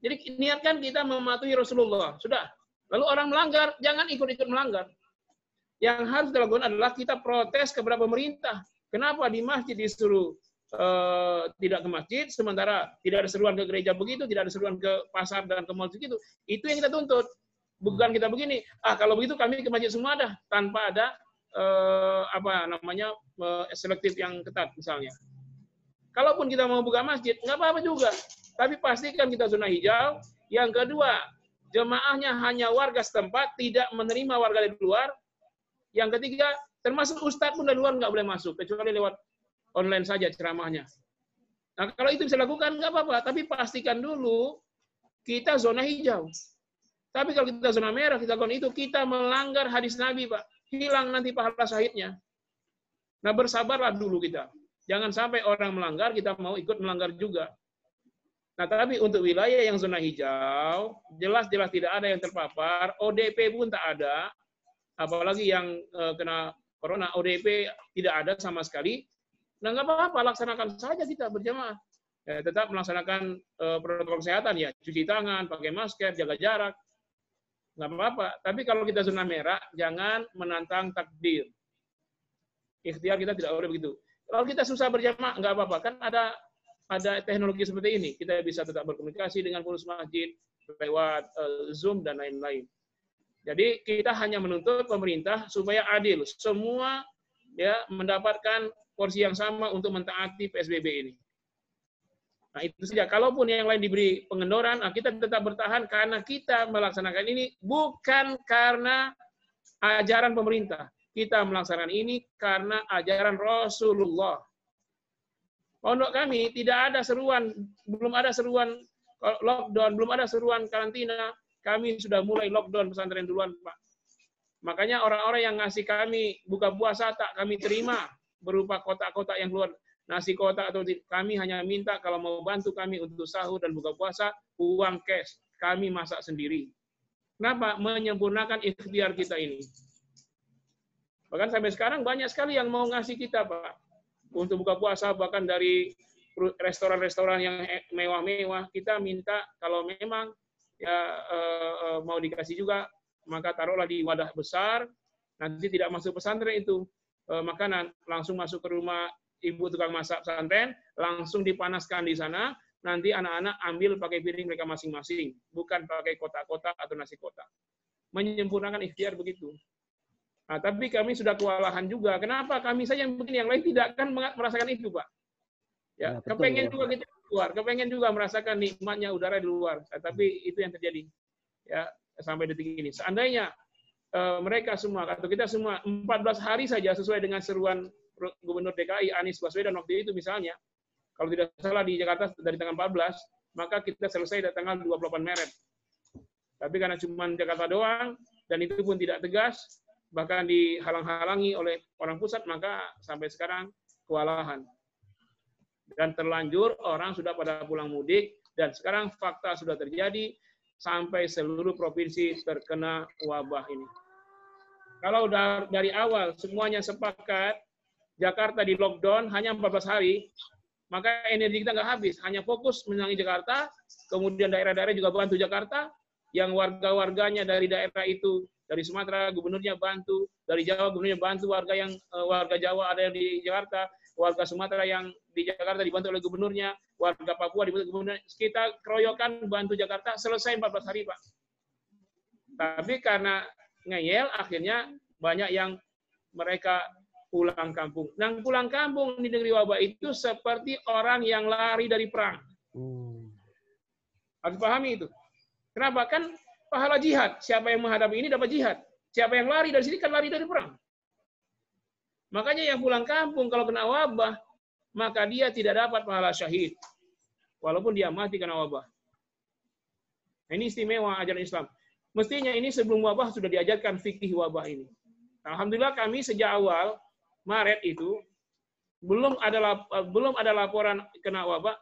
Jadi niatkan kita mematuhi Rasulullah, sudah. Lalu orang melanggar, jangan ikut-ikut melanggar. Yang harus dilakukan adalah kita protes kepada pemerintah. Kenapa di masjid disuruh tidak ke masjid, sementara tidak ada seruan ke gereja begitu, tidak ada seruan ke pasar dan ke mall begitu? Itu yang kita tuntut. Bukan kita begini, kalau begitu kami ke masjid semua dah, tanpa ada selektif yang ketat misalnya. Kalaupun kita mau buka masjid, nggak apa-apa juga. Tapi pastikan kita zona hijau. Yang kedua, jemaahnya hanya warga setempat, tidak menerima warga dari luar. Yang ketiga, termasuk ustadz pun dari luar nggak boleh masuk, kecuali lewat online saja ceramahnya. Nah, kalau itu bisa dilakukan, nggak apa-apa. Tapi pastikan dulu kita zona hijau. Tapi kalau kita zona merah, kita lakukan itu, kita melanggar hadis Nabi, Pak. Hilang nanti pahala syahidnya. Nah, bersabarlah dulu kita. Jangan sampai orang melanggar, kita mau ikut melanggar juga. Nah, tapi untuk wilayah yang zona hijau, jelas-jelas tidak ada yang terpapar, ODP pun tak ada, apalagi yang kena corona, ODP tidak ada sama sekali. Nah, nggak apa-apa, laksanakan saja kita berjamaah. Ya, tetap melaksanakan protokol kesehatan, ya, cuci tangan, pakai masker, jaga jarak. Nggak apa-apa. Tapi kalau kita zona merah, jangan menantang takdir. Ikhtiar kita tidak boleh begitu. Kalau kita susah berjamaah, nggak apa-apa. Kan ada teknologi seperti ini. Kita bisa tetap berkomunikasi dengan pengurus masjid lewat Zoom dan lain-lain. Jadi kita hanya menuntut pemerintah supaya adil. Semua ya mendapatkan porsi yang sama untuk mentaati PSBB ini. Nah, itu saja. Kalaupun yang lain diberi pengendoran, kita tetap bertahan karena kita melaksanakan ini bukan karena ajaran pemerintah. Kita melaksanakan ini karena ajaran Rasulullah. Pondok kami tidak ada seruan, belum ada seruan lockdown, belum ada seruan karantina. Kami sudah mulai lockdown pesantren duluan, Pak. Makanya orang-orang yang ngasih kami buka puasa tak kami terima berupa kotak-kotak yang keluar. Nasi kotak atau kami hanya minta kalau mau bantu kami untuk sahur dan buka puasa, uang cash. Kami masak sendiri. Kenapa? Menyempurnakan ikhtiar kita ini. Bahkan sampai sekarang banyak sekali yang mau ngasih kita, Pak. Untuk buka puasa, bahkan dari restoran-restoran yang mewah-mewah, kita minta kalau memang ya mau dikasih juga, maka taruhlah di wadah besar, nanti tidak masuk pesantren itu makanan, langsung masuk ke rumah ibu tukang masak pesantren, langsung dipanaskan di sana, nanti anak-anak ambil pakai piring mereka masing-masing, bukan pakai kotak-kotak atau nasi kotak. Menyempurnakan ikhtiar begitu. Nah, tapi kami sudah kewalahan juga. Kenapa? Kami saja yang begini, yang lain tidak akan merasakan itu, Pak. Ya, kepengen juga kita keluar, kepengen juga merasakan nikmatnya udara di luar. Tapi itu yang terjadi. Ya, sampai detik ini. Seandainya mereka semua atau kita semua 14 hari saja sesuai dengan seruan Gubernur DKI Anies Baswedan waktu itu misalnya, kalau tidak salah di Jakarta dari tanggal 14, maka kita selesai dari tanggal 28 Maret. Tapi karena cuma Jakarta doang dan itu pun tidak tegas, bahkan dihalang-halangi oleh orang pusat, maka sampai sekarang kewalahan. Dan terlanjur orang sudah pada pulang mudik, dan sekarang fakta sudah terjadi sampai seluruh provinsi terkena wabah ini. Kalau dari awal semuanya sepakat, Jakarta di lockdown hanya 14 hari, maka energi kita nggak habis, hanya fokus menangani Jakarta, kemudian daerah-daerah juga bantu Jakarta, yang warga-warganya dari daerah itu, dari Sumatera, gubernurnya bantu. Dari Jawa, gubernurnya bantu. Warga Jawa ada yang di Jakarta. Warga Sumatera yang di Jakarta dibantu oleh gubernurnya. Warga Papua dibantu gubernurnya. Kita keroyokan bantu Jakarta, selesai 14 hari, Pak. Tapi karena ngeyel, akhirnya banyak yang mereka pulang kampung. Nah, pulang kampung di negeri wabah itu seperti orang yang lari dari perang. Harus pahami itu. Kenapa? Kan pahala jihad. Siapa yang menghadapi ini dapat jihad. Siapa yang lari dari sini kan lari dari perang. Makanya yang pulang kampung kalau kena wabah, maka dia tidak dapat pahala syahid. Walaupun dia mati karena wabah. Nah, ini istimewa ajaran Islam. Mestinya ini sebelum wabah sudah diajarkan fikih wabah ini. Alhamdulillah kami sejak awal Maret itu belum ada laporan kena wabah.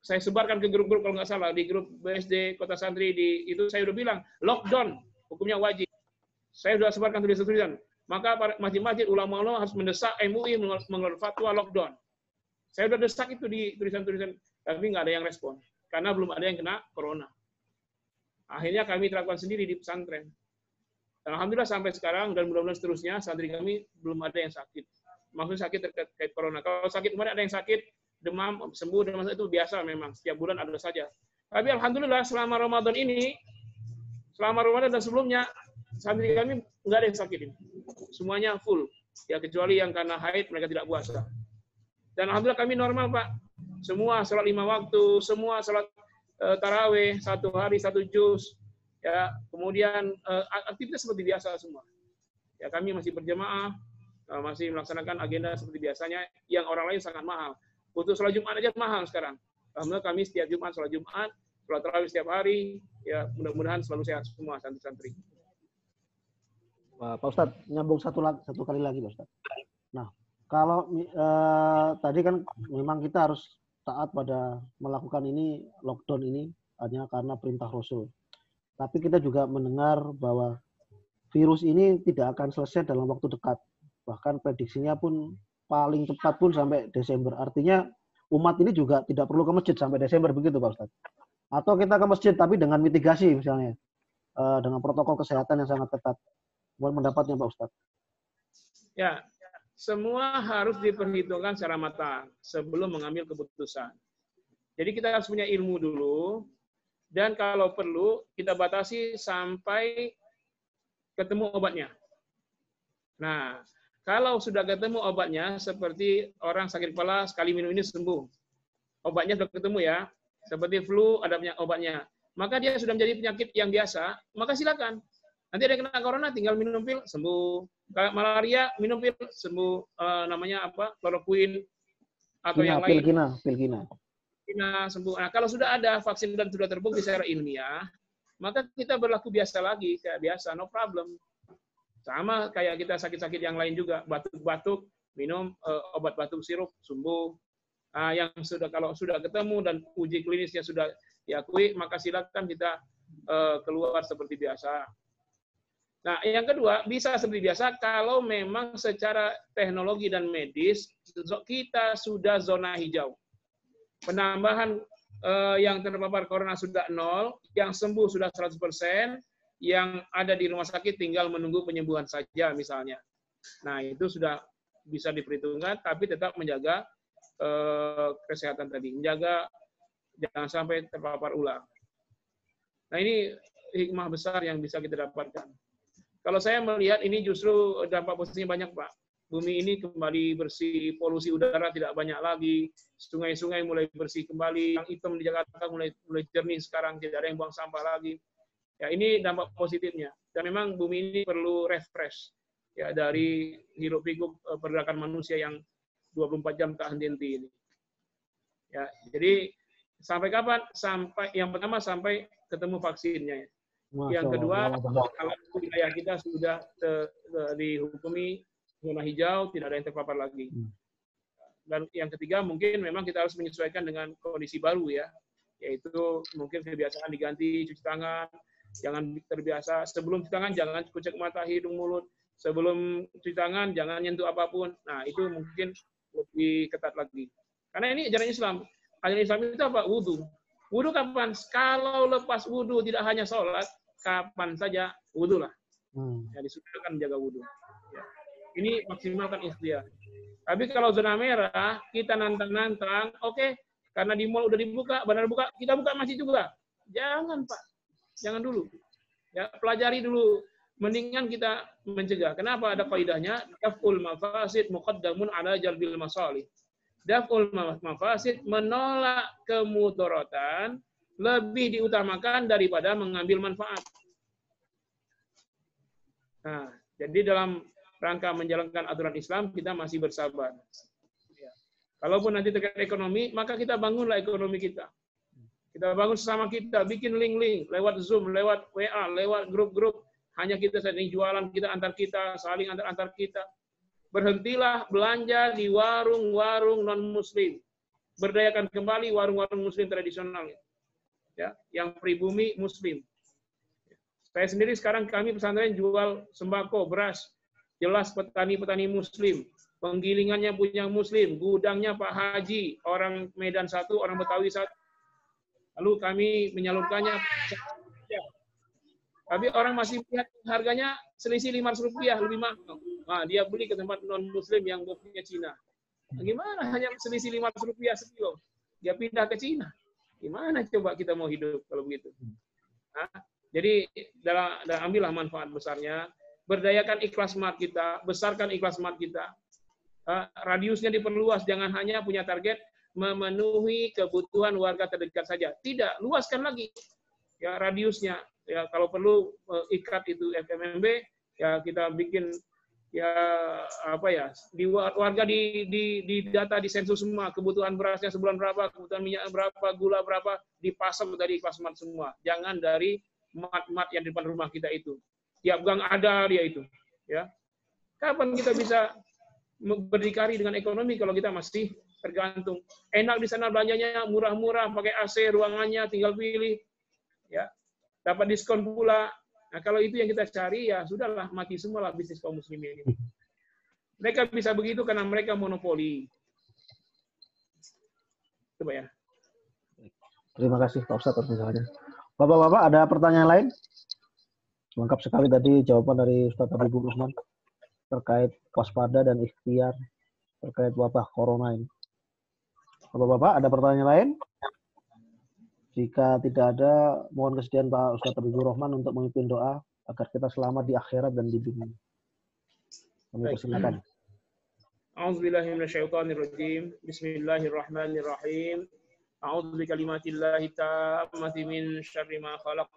Saya sebarkan ke grup-grup kalau nggak salah, di grup BSD Kota Santri, itu saya udah bilang, lockdown, hukumnya wajib. Saya sudah sebarkan tulisan-tulisan. Maka masjid-masjid ulama-ulama harus mendesak MUI mengeluarkan fatwa lockdown. Saya sudah desak itu di tulisan-tulisan, tapi nggak ada yang respon. Karena belum ada yang kena corona. Akhirnya kami terapkan sendiri di pesantren. Dan alhamdulillah sampai sekarang, dan mudah-mudahan seterusnya, santri kami belum ada yang sakit. maksudnya sakit terkait corona. Kalau sakit kemarin ada yang sakit, demam, sembuh, demam itu biasa memang. Setiap bulan ada saja. Tapi alhamdulillah selama Ramadan ini, selama Ramadan dan sebelumnya, santri kami nggak ada yang sakit ini. Semuanya full. Ya kecuali yang karena haid mereka tidak puasa. Dan alhamdulillah kami normal, Pak. Semua sholat 5 waktu, semua sholat tarawih, 1 hari 1 juz. Ya, kemudian aktivitas seperti biasa semua. Ya, kami masih berjamaah, masih melaksanakan agenda seperti biasanya, yang orang lain sangat mahal. Untuk sholat Jumat aja mahal sekarang. Alhamdulillah kami setiap Jumat sholat Jumat, sholat tarawih setiap hari, ya mudah-mudahan selalu sehat semua santri-santri. Pak Ustadz, nyambung satu kali lagi Pak Ustadz. Nah, kalau tadi kan memang kita harus taat pada melakukan ini, lockdown ini hanya karena perintah Rasul. Tapi kita juga mendengar bahwa virus ini tidak akan selesai dalam waktu dekat. Bahkan prediksinya pun paling cepat pun sampai Desember. Artinya umat ini juga tidak perlu ke masjid sampai Desember, begitu Pak Ustadz? Atau kita ke masjid tapi dengan mitigasi misalnya, dengan protokol kesehatan yang sangat ketat. Buat pendapatnya Pak Ustadz. Ya, semua harus diperhitungkan secara matang sebelum mengambil keputusan. Jadi kita harus punya ilmu dulu, dan kalau perlu kita batasi sampai ketemu obatnya. Nah, kalau sudah ketemu obatnya, seperti orang sakit kepala sekali minum ini sembuh, obatnya sudah ketemu ya, seperti flu ada obatnya, maka dia sudah menjadi penyakit yang biasa, maka silakan. Nanti ada kena corona, tinggal minum pil sembuh. Kalau malaria minum pil sembuh, namanya apa? Kloroquine atau yang lain. Pilkina sembuh. Nah, kalau sudah ada vaksin dan sudah terbukti secara ilmiah, maka kita berlaku biasa lagi, kayak biasa, no problem. Sama kayak kita sakit-sakit yang lain juga, batuk-batuk, minum obat batuk sirup, sembuh. Nah, yang kalau sudah ketemu dan uji klinisnya sudah diakui, maka silakan kita keluar seperti biasa. Nah, yang kedua, bisa seperti biasa kalau memang secara teknologi dan medis kita sudah zona hijau. Penambahan yang terpapar corona sudah 0, yang sembuh sudah 100%, yang ada di rumah sakit tinggal menunggu penyembuhan saja misalnya. Nah, itu sudah bisa diperhitungkan, tapi tetap menjaga kesehatan tadi, menjaga jangan sampai terpapar ulang. Nah, ini hikmah besar yang bisa kita dapatkan. Kalau saya melihat ini justru dampak positifnya banyak, Pak. Bumi ini kembali bersih, polusi udara tidak banyak lagi, sungai-sungai mulai bersih kembali, yang hitam di Jakarta mulai jernih sekarang, tidak ada yang buang sampah lagi. Ya, ini dampak positifnya. Dan memang bumi ini perlu refresh ya dari hiruk-pikuk pergerakan manusia yang 24 jam tak henti-henti ini. Ya, jadi sampai kapan? Sampai yang pertama sampai ketemu vaksinnya. Yang kedua, kalau wilayah kita sudah dihukumi zona hijau, tidak ada yang terpapar lagi. Dan yang ketiga, mungkin memang kita harus menyesuaikan dengan kondisi baru ya, yaitu mungkin kebiasaan diganti cuci tangan, jangan terbiasa sebelum cuci tangan jangan kucek mata, hidung, mulut. Sebelum cuci tangan jangan nyentuh apapun. Nah, itu mungkin lebih ketat lagi. Karena ini ajaran Islam. Ajaran Islam itu apa? Wudu. Wudu kapan? Kalau lepas wudu tidak hanya sholat, kapan saja wudu lah. Ya, disuruhkan menjaga wudu. Ya. Ini maksimalkan ikhtiar. Tapi kalau zona merah, kita nantang-nantang, oke, karena di mall udah dibuka, bandar buka, kita buka masjid juga. Jangan, Pak. Jangan dulu. Ya, pelajari dulu. Mendingan kita mencegah. Kenapa? Ada faedahnya. Daf'ul mafasid muqaddamun ala jalbil masalih. Daf'ul mafasid, menolak kemudaratan, lebih diutamakan daripada mengambil manfaat. Nah, jadi dalam rangka menjalankan aturan Islam, kita masih bersabar. Ya. Kalaupun nanti terkait ekonomi, maka kita bangunlah ekonomi kita. Kita bangun sesama kita, bikin link-link, lewat Zoom, lewat WA, lewat grup-grup. Hanya kita sering jualan, kita antar kita, saling antar kita. Berhentilah belanja di warung-warung non-muslim. Berdayakan kembali warung-warung muslim tradisional. Ya, yang pribumi muslim. Saya sendiri sekarang kami pesantren jual sembako, beras, jelas petani-petani muslim, penggilingannya punya muslim, gudangnya Pak Haji, orang Medan satu, orang Betawi satu. Lalu kami menyalurkannya. Tapi orang masih lihat harganya selisih Rp500 lebih mahal. Nah, dia beli ke tempat non-muslim yang boknya Cina. Nah, gimana? Hanya selisih 500 rupiah sekilo. Dia pindah ke Cina. Gimana coba kita mau hidup kalau begitu? Nah, jadi ambillah manfaat besarnya. Berdayakan ikhlasmart kita, besarkan ikhlasmart kita. Radiusnya diperluas, jangan hanya punya target memenuhi kebutuhan warga terdekat saja. Tidak, luaskan lagi ya radiusnya. Ya kalau perlu ikat itu FMMB, ya kita bikin ya apa ya di warga di data di sensus semua, kebutuhan berasnya sebulan berapa, kebutuhan minyak berapa, gula berapa, dipasang dari ikhlasmart semua. Jangan dari mat-mat yang di depan rumah kita itu. Tiap gang ada dia itu, ya. Kapan kita bisa berdikari dengan ekonomi kalau kita masih tergantung? Enak di sana belanjanya murah-murah, pakai AC ruangannya, tinggal pilih, ya. Dapat diskon pula. Nah, kalau itu yang kita cari, ya sudahlah, mati semualah bisnis kaum muslimin ini. Mereka bisa begitu karena mereka monopoli. Coba ya. Terima kasih Pak Ustadz atas penjelasannya. Bapak-bapak, ada pertanyaan lain? Lengkap sekali tadi jawaban dari Ustadz Habibur Rahman terkait waspada dan ikhtiar terkait wabah corona ini. Bapak-bapak, ada pertanyaan lain? Jika tidak ada, mohon kesediaan Pak Ustadz Habibur Rahman untuk memimpin doa agar kita selamat di akhirat dan di dunia. Kami persilakan. A'udzubillahi minasyaitonirrajim. Bismillahirrahmanirrahim. A'udzu bikalimatillahi tammati min syarri ma khalaq.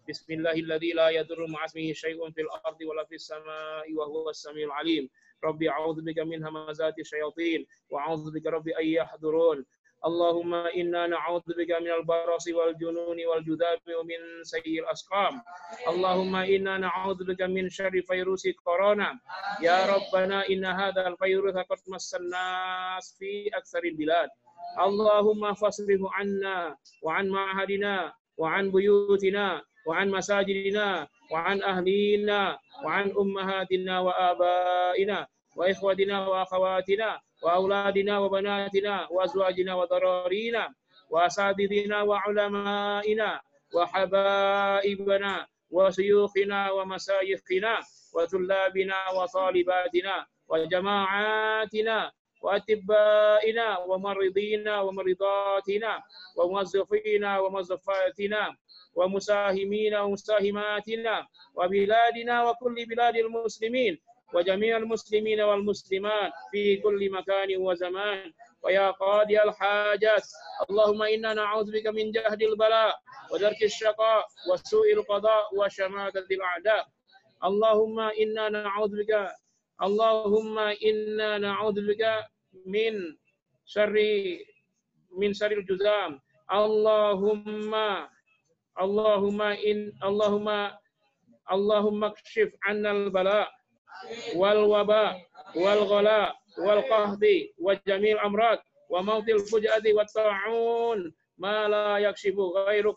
Bismillahilladzi la yadurru ma'asmihi syai'un fil ardi wala fis samaa'i wa huwas samiul alim. Rabbi a'udzu bika min hamazati syayatin wa a'udzu bika rabbi ay yahdurun. Allahumma inna na'udzu bika minal barasi wal jununi wal judami wa min sayyi'il asqam. Allahumma inna na'udzu bika min syarri virusi corona. Ya Rabbana inna hadzal virus qad massan nas fi aktsaril bilad. Allahumma fasrifu anna wa an ma'hadina wa an buyutina wa an masajidina wa an ahlina wa an ummahatina wa abaina wa ikhwatina wa akhawatina wa auladina wa banatina wa azwajina wa dararina wa asatidina wa ulamaina wa habaibana wa suyukhina wa masayikhina wa tullabina wa talibatina wa jama'atina wa atibbaina wa maridina wa maridatina wa muwazzifina wa muwazzifatina wa musahimina wa musahimatina wa biladina wa kulli biladil muslimin وجميع المسلمين والمسلمات في كل مكان وزمان ويا قاضي الحاجات اللهم إنا نعوذ بك من جهد البلاء ودرك الشقاء وسوء القضاء وشماتة الأعداء اللهم إنا نعوذ بك من شر الجذام اللهم اكشف عنا البلاء والوباء والغلاء والقهد وجميع الأمراض وموت الفجأة والطاعون ما لا يكشف غيرك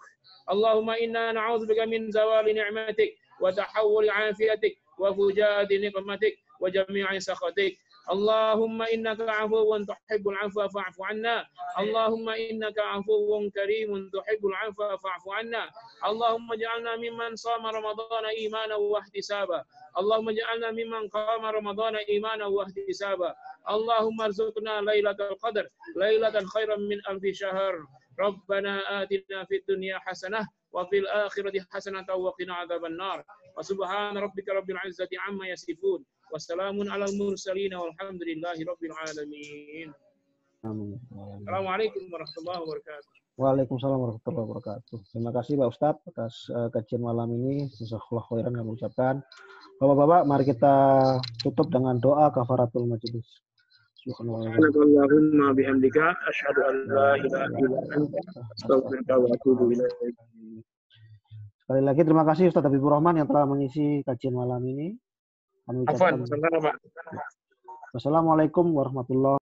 اللهم إنا نعوذ بك من زوال نعمتك وتحول عافيتك وفجاءة نقمتك وجميع سخطك اللهم إنك عفو تحب العفو فاعف عنا اللهم إنك عفو كريم تحب العفو فاعف عنا اللهم اجعلنا ممن صام رمضان إيمانا واحتسابا اللهم اجعلنا ممن قام رمضان إيمانا واحتسابا اللهم ارزقنا ليلة القدر ليلة خيرا من 1000 شهر ربنا آتنا في الدنيا حسنة وفي الآخرة حسنة وقنا عذاب النار وسبحان ربك رب العزة عما يصفون والسلام على المرسلين والحمد لله رب العالمين. Assalamualaikum warahmatullahi wabarakatuh. Waalaikumsalam warahmatullahi wabarakatuh. Terima kasih Pak Ustadz atas kajian malam ini. Jazakallahu khairan kami ucapkan. Bapak-bapak, mari kita tutup dengan doa kafaratul majelis. Subhanallahumma bihamdika asyhadu an la ilaha illa anta astaghfiruka wa atubu ilaik. Sekali lagi terima kasih Ustadz Habibur Rahman yang telah mengisi kajian malam ini. Kami ucapkan. Wassalamualaikum warahmatullahi wabarakatuh.